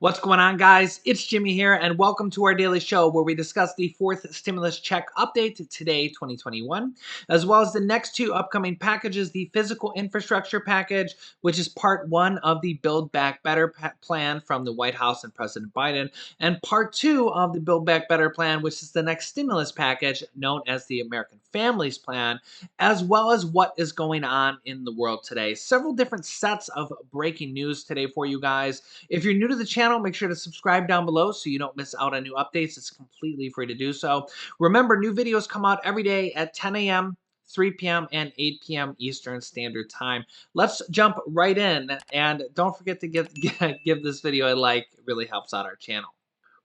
What's going on, guys? It's Jimmy here, and welcome to our daily show where we discuss the fourth stimulus check update today, 2021, as well as the next two upcoming packages, the physical infrastructure package, which is part one of the Build Back Better plan from the White House and President Biden, and part two of the Build Back Better plan, which is the next stimulus package known as the American Families Plan, as well as what is going on in the world today. Several different sets of breaking news today for you guys. If you're new to the channel, make sure to subscribe down below so you don't miss out on new updates. It's completely free to do so. Remember, new videos come out every day at 10 a.m., 3 p.m., and 8 p.m. Eastern Standard Time. Let's jump right in, and don't forget to give this video a like. It really helps out our channel.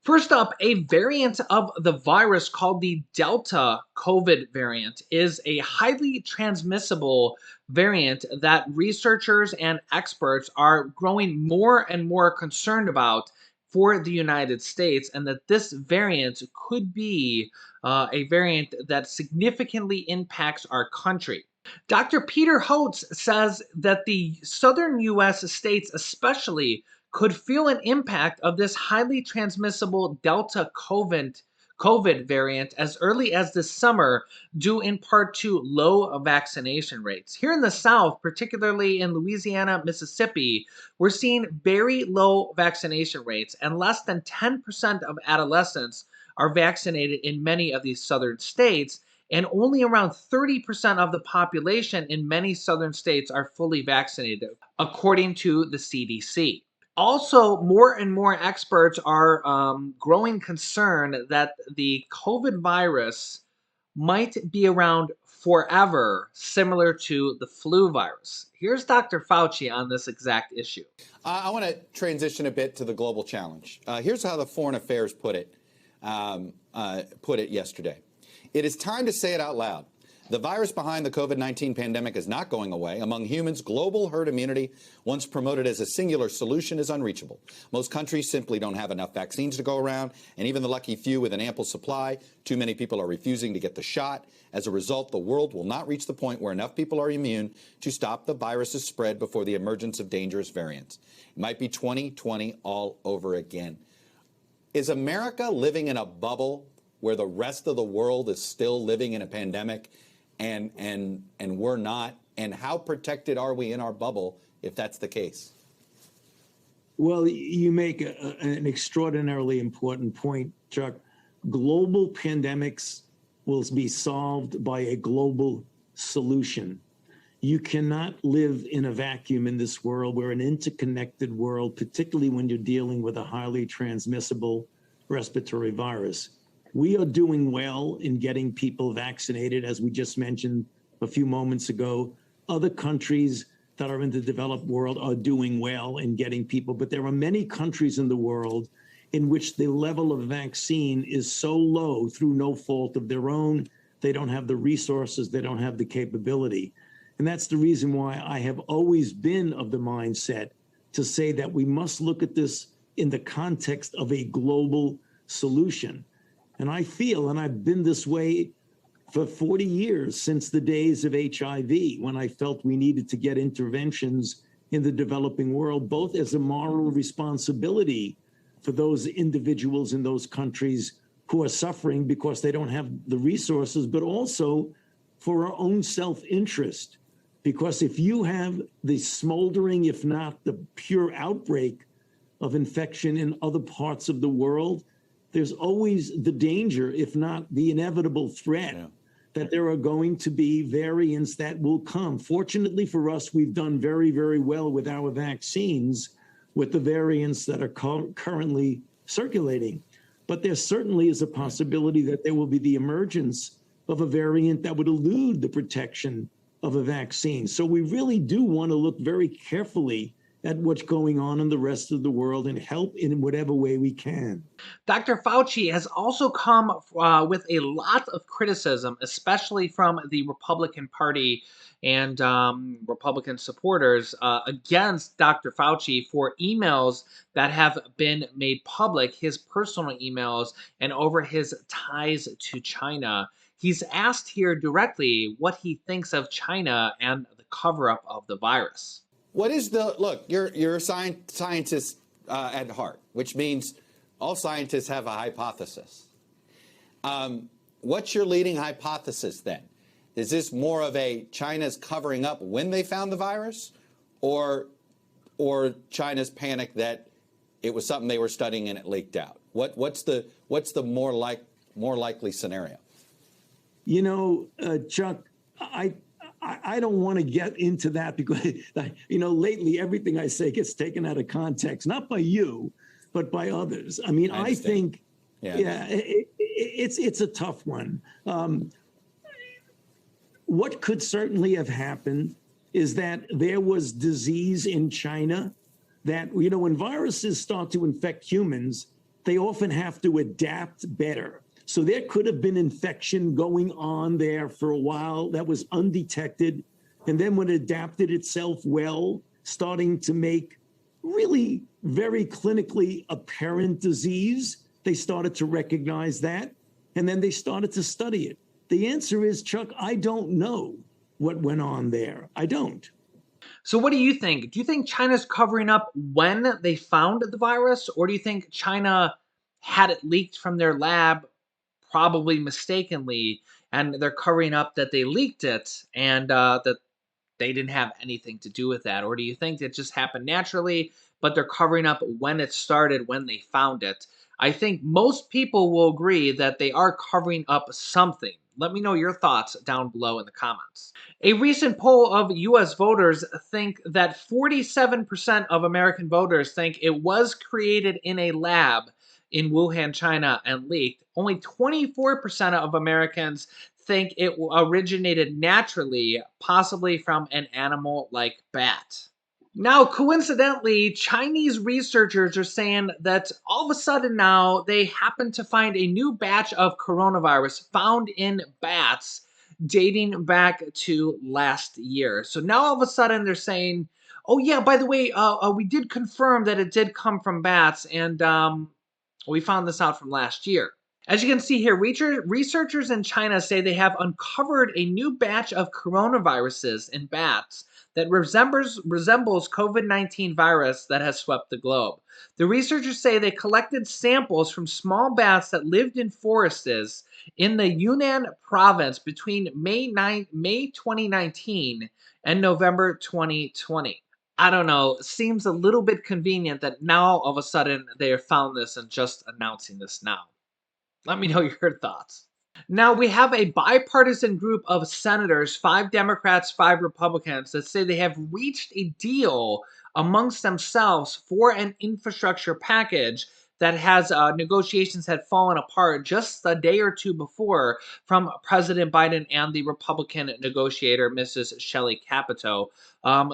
First up, a variant of the virus called the Delta COVID variant is a highly transmissible variant that researchers and experts are growing more and more concerned about for the United States, and that this variant could be a variant that significantly impacts our country. Dr. Peter Hotz says that the southern U.S. states especially could feel an impact of this highly transmissible Delta COVID variant as early as this summer, due in part to low vaccination rates. Here in the South, particularly in Louisiana, Mississippi, we're seeing very low vaccination rates, and less than 10% of adolescents are vaccinated in many of these southern states, and only around 30% of the population in many southern states are fully vaccinated, according to the CDC. Also, more and more experts are growing concern that the COVID virus might be around forever, similar to the flu virus. Here's Dr. Fauci on this exact issue. I want to transition a bit to the global challenge. Here's how the Foreign Affairs put it yesterday. It is time to say it out loud. The virus behind the COVID-19 pandemic is not going away. Among humans, global herd immunity, once promoted as a singular solution, is unreachable. Most countries simply don't have enough vaccines to go around, and even the lucky few with an ample supply, too many people are refusing to get the shot. As a result, the world will not reach the point where enough people are immune to stop the virus's spread before the emergence of dangerous variants. It might be 2020 all over again. Is America living in a bubble where the rest of the world is still living in a pandemic? And we're not, and how protected are we in our bubble if that's the case? Well, you make an extraordinarily important point, Chuck. Global pandemics will be solved by a global solution. You cannot live in a vacuum in this world. We're an interconnected world, particularly when you're dealing with a highly transmissible respiratory virus. We are doing well in getting people vaccinated, as we just mentioned a few moments ago. Other countries that are in the developed world are doing well in getting people, but there are many countries in the world in which the level of vaccine is so low through no fault of their own. They don't have the resources, they don't have the capability. And that's the reason why I have always been of the mindset to say that we must look at this in the context of a global solution. And I feel, and I've been this way for 40 years, since the days of HIV, when I felt we needed to get interventions in the developing world, both as a moral responsibility for those individuals in those countries who are suffering because they don't have the resources, but also for our own self-interest. Because if you have the smoldering, if not the pure outbreak of infection in other parts of the world, there's always the danger, if not the inevitable threat, that there are going to be variants that will come. Fortunately for us, we've done very, very well with our vaccines, with the variants that are currently circulating. But there certainly is a possibility that there will be the emergence of a variant that would elude the protection of a vaccine. So we really do want to look very carefully at what's going on in the rest of the world and help in whatever way we can. Dr. Fauci has also come with a lot of criticism, especially from the Republican Party and Republican supporters against Dr. Fauci for emails that have been made public, his personal emails, and over his ties to China. He's asked here directly what he thinks of China and the cover-up of the virus. What is the, look, you're a scientist at heart, which means all scientists have a hypothesis. What's your leading hypothesis then? Is this more of a China's covering up when they found the virus, or China's panic that it was something they were studying and it leaked out? What's the more likely scenario? You know, Chuck, I don't want to get into that because, you know, lately everything I say gets taken out of context, not by you, but by others. I mean, I think, it's a tough one. What could certainly have happened is that there was disease in China that, you know, when viruses start to infect humans, they often have to adapt better. So there could have been infection going on there for a while that was undetected. And then when it adapted itself well, starting to make really very clinically apparent disease, they started to recognize that. And then they started to study it. The answer is, Chuck, I don't know what went on there. I don't. So what do you think? Do you think China's covering up when they found the virus, or do you think China had it leaked from their lab, probably mistakenly, and they're covering up that they leaked it and that they didn't have anything to do with that? Or do you think it just happened naturally, but they're covering up when it started, when they found it? I think most people will agree that they are covering up something. Let me know your thoughts down below in the comments. A recent poll of US voters think that 47% of American voters think it was created in a lab in Wuhan, China, and leaked. Only 24% of Americans think it originated naturally, possibly from an animal like bat. Now, coincidentally, Chinese researchers are saying that all of a sudden now they happen to find a new batch of coronavirus found in bats dating back to last year. So now all of a sudden they're saying, oh, yeah, by the way, we did confirm that it did come from bats, and we found this out from last year. As you can see here, researchers in China say they have uncovered a new batch of coronaviruses in bats that resembles COVID-19 virus that has swept the globe. The researchers say they collected samples from small bats that lived in forests in the Yunnan province between May 2019 and November 2020. I don't know, seems a little bit convenient that now all of a sudden they have found this and just announcing this now. Let me know your thoughts. Now, we have a bipartisan group of senators, 5 Democrats, 5 Republicans, that say they have reached a deal amongst themselves for an infrastructure package that has negotiations had fallen apart just a day or two before from President Biden and the Republican negotiator, Mrs. Shelley Capito.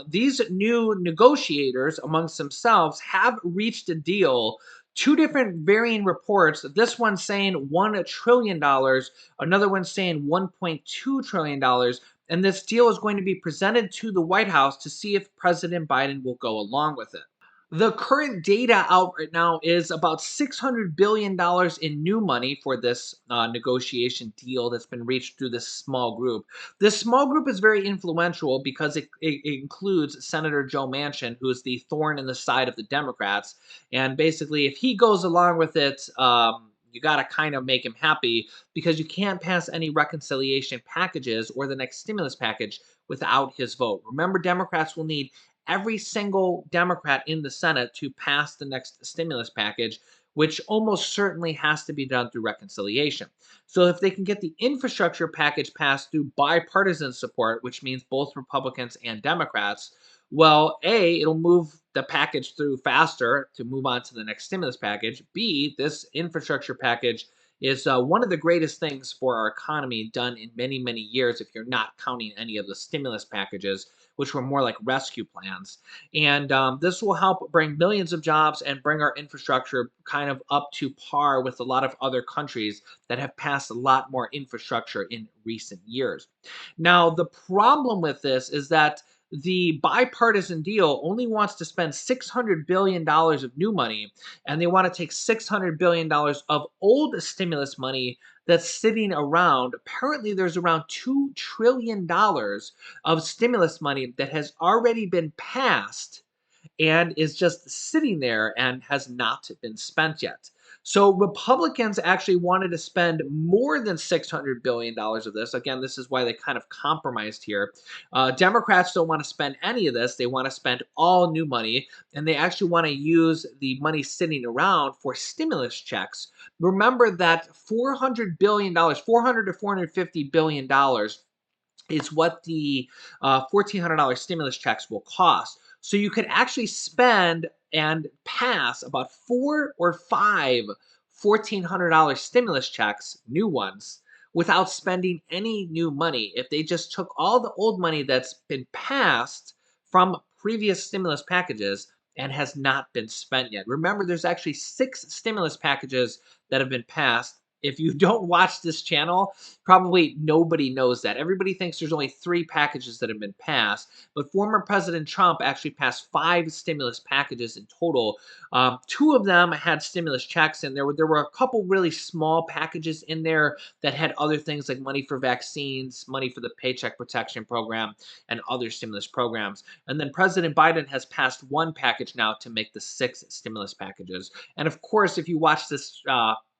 These new negotiators amongst themselves have reached a deal. Two different varying reports. This one saying $1 trillion, another one saying $1.2 trillion. And this deal is going to be presented to the White House to see if President Biden will go along with it. The current data out right now is about $600 billion in new money for this negotiation deal that's been reached through this small group. This small group is very influential because it includes Senator Joe Manchin, who is the thorn in the side of the Democrats. And basically, if he goes along with it, you got to kind of make him happy because you can't pass any reconciliation packages or the next stimulus package without his vote. Remember, Democrats will need every single Democrat in the Senate to pass the next stimulus package, which almost certainly has to be done through reconciliation. So if they can get the infrastructure package passed through bipartisan support, which means both Republicans and Democrats, well, A, it'll move the package through faster to move on to the next stimulus package. B, this infrastructure package is one of the greatest things for our economy done in many, many years, if you're not counting any of the stimulus packages, which were more like rescue plans. And this will help bring millions of jobs and bring our infrastructure kind of up to par with a lot of other countries that have passed a lot more infrastructure in recent years. Now, the problem with this is that the bipartisan deal only wants to spend $600 billion of new money, and they want to take $600 billion of old stimulus money that's sitting around. Apparently, there's around $2 trillion of stimulus money that has already been passed and is just sitting there and has not been spent yet. So Republicans actually wanted to spend more than $600 billion of this. Again, this is why they kind of compromised here. Democrats don't want to spend any of this. They want to spend all new money, and they actually want to use the money sitting around for stimulus checks. Remember that $400 billion, 400 to $450 billion is what the $1,400 stimulus checks will cost. So you could actually spend and pass about 4 or 5 $1,400 stimulus checks, new ones, without spending any new money. If they just took all the old money that's been passed from previous stimulus packages and has not been spent yet. Remember, there's actually 6 stimulus packages that have been passed. If you don't watch this channel, probably nobody knows that. Everybody thinks there's only 3 packages that have been passed, but former President Trump actually passed 5 stimulus packages in total. 2 of them had stimulus checks, and there were a couple really small packages in there that had other things like money for vaccines, money for the Paycheck Protection Program, and other stimulus programs. And then President Biden has passed 1 package now to make the 6 stimulus packages. And of course, if you watch this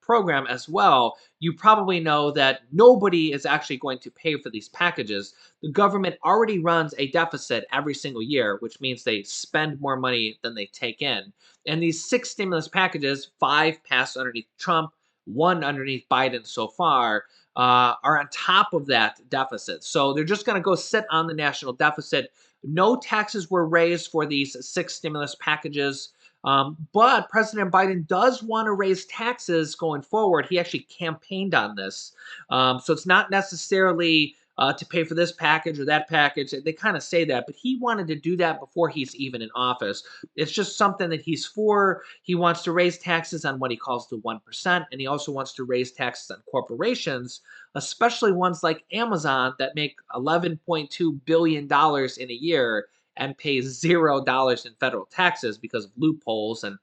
program as well, you probably know that nobody is actually going to pay for these packages. The government already runs a deficit every single year, which means they spend more money than they take in. And these 6 stimulus packages, 5 passed underneath Trump, 1 underneath Biden so far, are on top of that deficit. So they're just going to go sit on the national deficit. No taxes were raised for these 6 stimulus packages. But President Biden does want to raise taxes going forward. He actually campaigned on this. So it's not necessarily to pay for this package or that package. They kind of say that, but he wanted to do that before he's even in office. It's just something that he's for. He wants to raise taxes on what he calls the 1%, and he also wants to raise taxes on corporations, especially ones like Amazon that make $11.2 billion in a year and pays $0 in federal taxes because of loopholes. And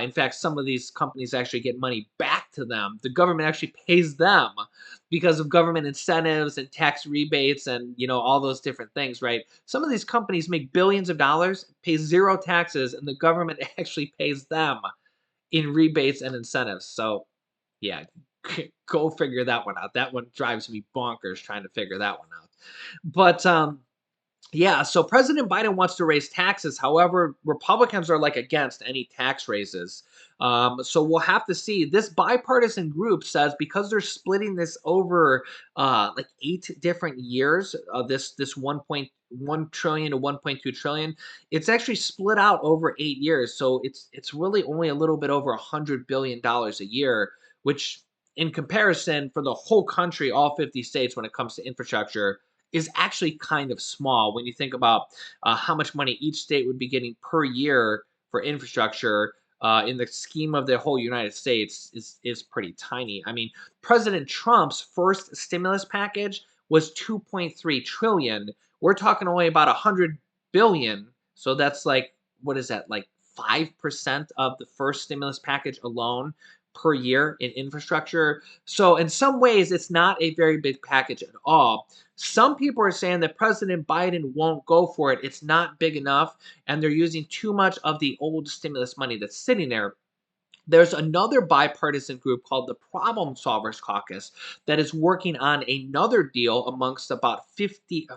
in fact, some of these companies actually get money back to them. The government actually pays them because of government incentives and tax rebates and all those different things, right? Some of these companies make billions of dollars, pay 0 taxes, and the government actually pays them in rebates and incentives. So yeah, go figure that one out. That one drives me bonkers trying to figure that one out. But yeah, so President Biden wants to raise taxes. However, Republicans are like against any tax raises. So we'll have to see. This bipartisan group says because they're splitting this over like 8 different years, this 1.1 trillion to 1.2 trillion, it's actually split out over 8 years. So it's really only a little bit over $100 billion a year, which in comparison for the whole country, all 50 states, when it comes to infrastructure, is actually kind of small when you think about how much money each state would be getting per year for infrastructure. In the scheme of the whole United States is pretty tiny. I mean, President Trump's first stimulus package was 2.3 trillion. We're talking only about 100 billion. So that's like, what is that, like 5% of the first stimulus package alone per year in infrastructure. So in some ways, it's not a very big package at all. Some people are saying that President Biden won't go for it. It's not big enough, and they're using too much of the old stimulus money that's sitting there. There's another bipartisan group called the Problem Solvers Caucus that is working on another deal amongst about 50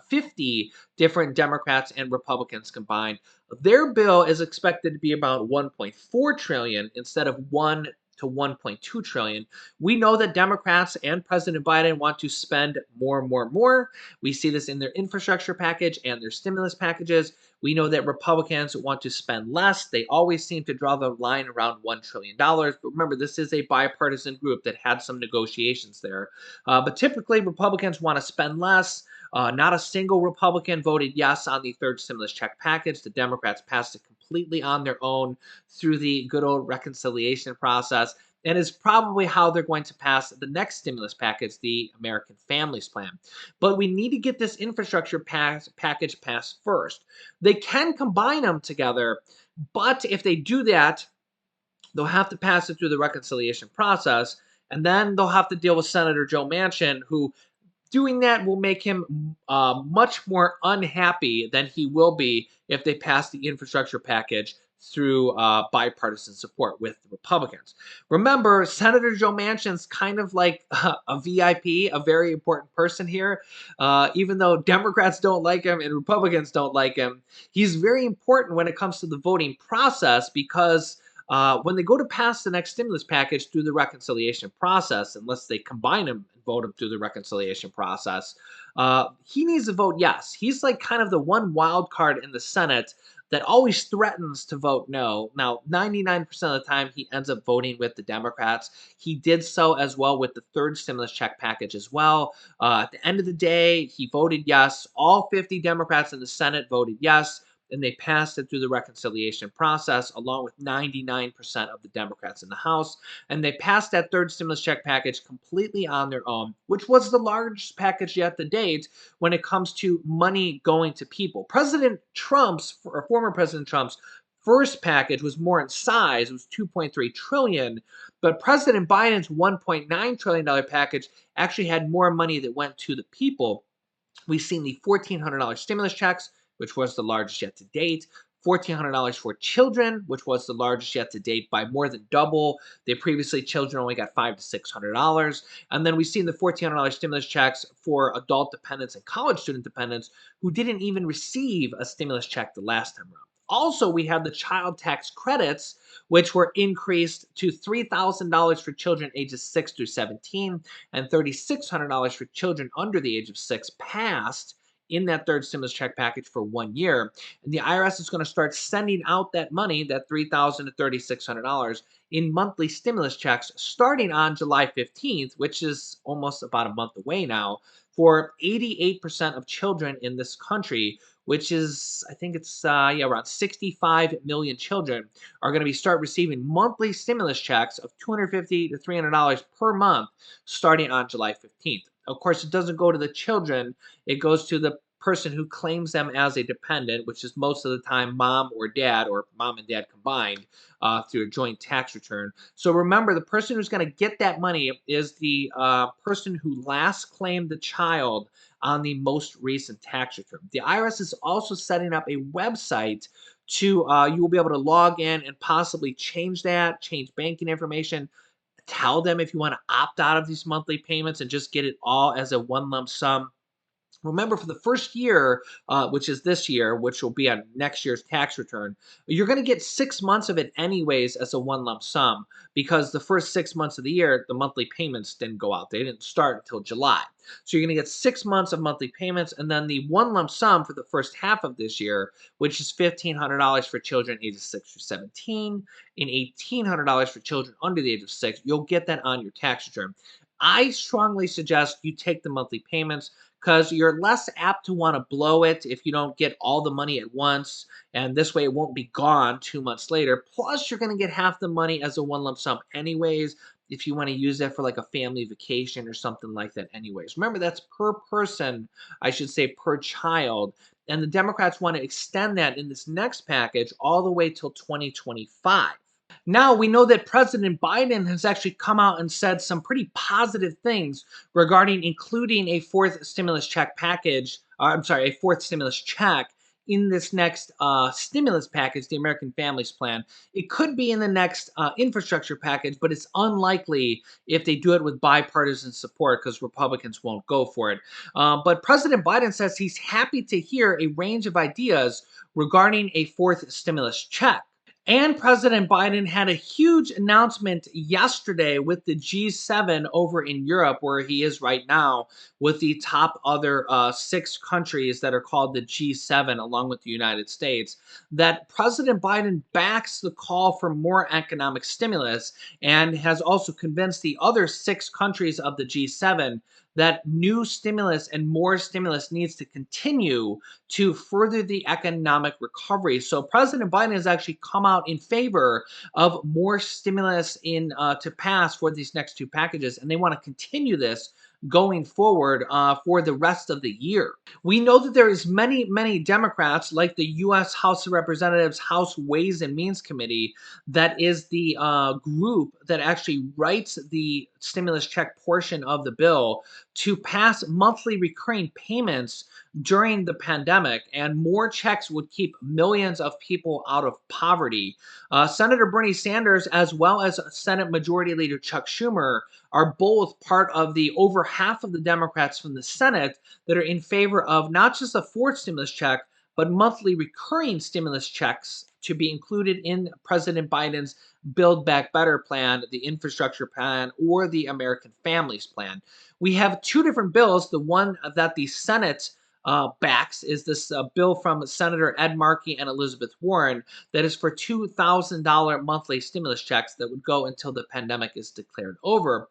different Democrats and Republicans combined. Their bill is expected to be about 1.4 trillion instead of 1 to 1.2 trillion. We know that Democrats and President Biden want to spend more, more, more. We see this in their infrastructure package and their stimulus packages. We know that Republicans want to spend less. They always seem to draw the line around $1 trillion. But remember, this is a bipartisan group that had some negotiations there. But typically, Republicans want to spend less. Not a single Republican voted yes on the third stimulus check package. The Democrats passed it completely on their own through the good old reconciliation process, and is probably how they're going to pass the next stimulus package, the American Families Plan. But we need to get this infrastructure package passed first. They can combine them together, but if they do that, they'll have to pass it through the reconciliation process, and then they'll have to deal with Senator Joe Manchin, who Doing that will make him much more unhappy than he will be if they pass the infrastructure package through bipartisan support with the Republicans. Remember, Senator Joe Manchin's kind of like a VIP, a very important person here. Even though Democrats don't like him and Republicans don't like him, he's very important when it comes to the voting process because when they go to pass the next stimulus package through the reconciliation process, unless they combine them and vote them through the reconciliation process, he needs to vote yes. He's like kind of the one wild card in the Senate that always threatens to vote no. Now, 99% of the time, he ends up voting with the Democrats. He did so as well with the third stimulus check package as well. At the end of the day, he voted yes. All 50 Democrats in the Senate voted yes, and they passed it through the reconciliation process, along with 99% of the Democrats in the House. And they passed that third stimulus check package completely on their own, which was the largest package yet to date when it comes to money going to people. Former President Trump's first package was more in size, it was 2.3 trillion, but President Biden's 1.9 trillion dollar package actually had more money that went to the people. We've seen the $1,400 stimulus checks, which was the largest yet to date. $1,400 for children, which was the largest yet to date by more than double. They previously children only got $500 to $600, and then we've seen the $1,400 stimulus checks for adult dependents and college student dependents who didn't even receive a stimulus check the last time around. Also, we have the child tax credits, which were increased to $3,000 for children ages 6 through 17 and $3,600 for children under the age of 6 passed in that third stimulus check package for 1 year. And the IRS is going to start sending out that money, that $3,000 to $3,600, in monthly stimulus checks starting on July 15th, which is almost about a month away now, for 88% of children in this country, which is, I think it's, around 65 million children are going to start receiving monthly stimulus checks of $250 to $300 per month starting on July 15th. Of course, it doesn't go to the children, it goes to the person who claims them as a dependent, which is most of the time mom or dad, or mom and dad combined through a joint tax return. So remember, the person who's going to get that money is the person who last claimed the child on the most recent tax return. The IRS is also setting up a website to you will be able to log in and possibly change banking information, tell them if you want to opt out of these monthly payments and just get it all as a one lump sum. Remember, for the first year, which is this year, which will be on next year's tax return, you're going to get 6 months of it anyways as a one lump sum because the first 6 months of the year, the monthly payments didn't go out. They didn't start until July. So you're going to get 6 months of monthly payments and then the one lump sum for the first half of this year, which is $1,500 for children ages 6 through 17 and $1,800 for children under the age of 6. You'll get that on your tax return. I strongly suggest you take the monthly payments because you're less apt to want to blow it if you don't get all the money at once. And this way it won't be gone 2 months later. Plus, you're going to get half the money as a one lump sum anyways if you want to use that for like a family vacation or something like that anyways. Remember, that's per person, I should say per child. And the Democrats want to extend that in this next package all the way till 2025. Now, we know that President Biden has actually come out and said some pretty positive things regarding including a fourth stimulus check package, a fourth stimulus check in this next stimulus package, the American Families Plan. It could be in the next infrastructure package, but it's unlikely if they do it with bipartisan support because Republicans won't go for it. But President Biden says he's happy to hear a range of ideas regarding a fourth stimulus check. And President Biden had a huge announcement yesterday with the G7 over in Europe, where he is right now, with the top other 6 countries that are called the G7, along with the United States, that President Biden backs the call for more economic stimulus and has also convinced the other 6 countries of the G7 that new stimulus and more stimulus needs to continue to further the economic recovery. So President Biden has actually come out in favor of more stimulus to pass for these next 2 packages, and they want to continue this going forward for the rest of the year. We know that there is many Democrats, like the U.S. House of Representatives House Ways and Means Committee, that is the group that actually writes the stimulus check portion of the bill, to pass monthly recurring payments during the pandemic, and more checks would keep millions of people out of poverty. Senator Bernie Sanders, as well as Senate Majority Leader Chuck Schumer, are both part of the over half of the Democrats from the Senate that are in favor of not just a fourth stimulus check, but monthly recurring stimulus checks to be included in President Biden's Build Back Better plan, the infrastructure plan, or the American Families Plan. We have two different bills. The one that the Senate backs is this bill from Senator Ed Markey and Elizabeth Warren that is for $2,000 monthly stimulus checks that would go until the pandemic is declared over,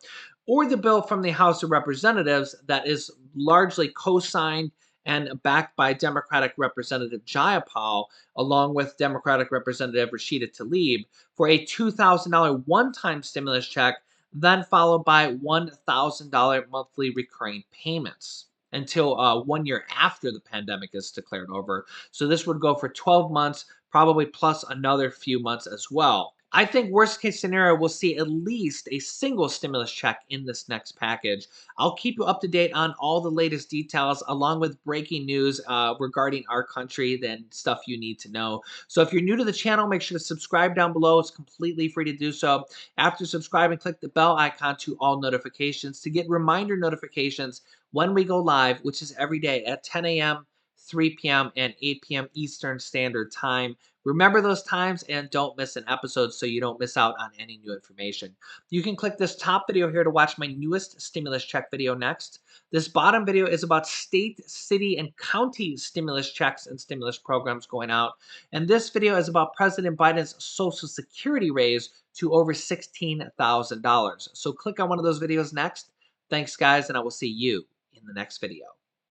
or the bill from the House of Representatives that is largely co-signed and backed by Democratic Representative Jayapal, along with Democratic Representative Rashida Tlaib, for a $2,000 one-time stimulus check, then followed by $1,000 monthly recurring payments until 1 year after the pandemic is declared over. So this would go for 12 months, probably plus another few months as well. I think worst case scenario, we'll see at least a single stimulus check in this next package. I'll keep you up to date on all the latest details, along with breaking news regarding our country and stuff you need to know. So if you're new to the channel, make sure to subscribe down below. It's completely free to do so. After subscribing, click the bell icon to all notifications to get reminder notifications when we go live, which is every day at 10 a.m., 3 p.m., and 8 p.m. Eastern Standard Time. Remember those times and don't miss an episode so you don't miss out on any new information. You can click this top video here to watch my newest stimulus check video next. This bottom video is about state, city, and county stimulus checks and stimulus programs going out. And this video is about President Biden's Social Security raise to over $16,000. So click on one of those videos next. Thanks, guys, and I will see you in the next video.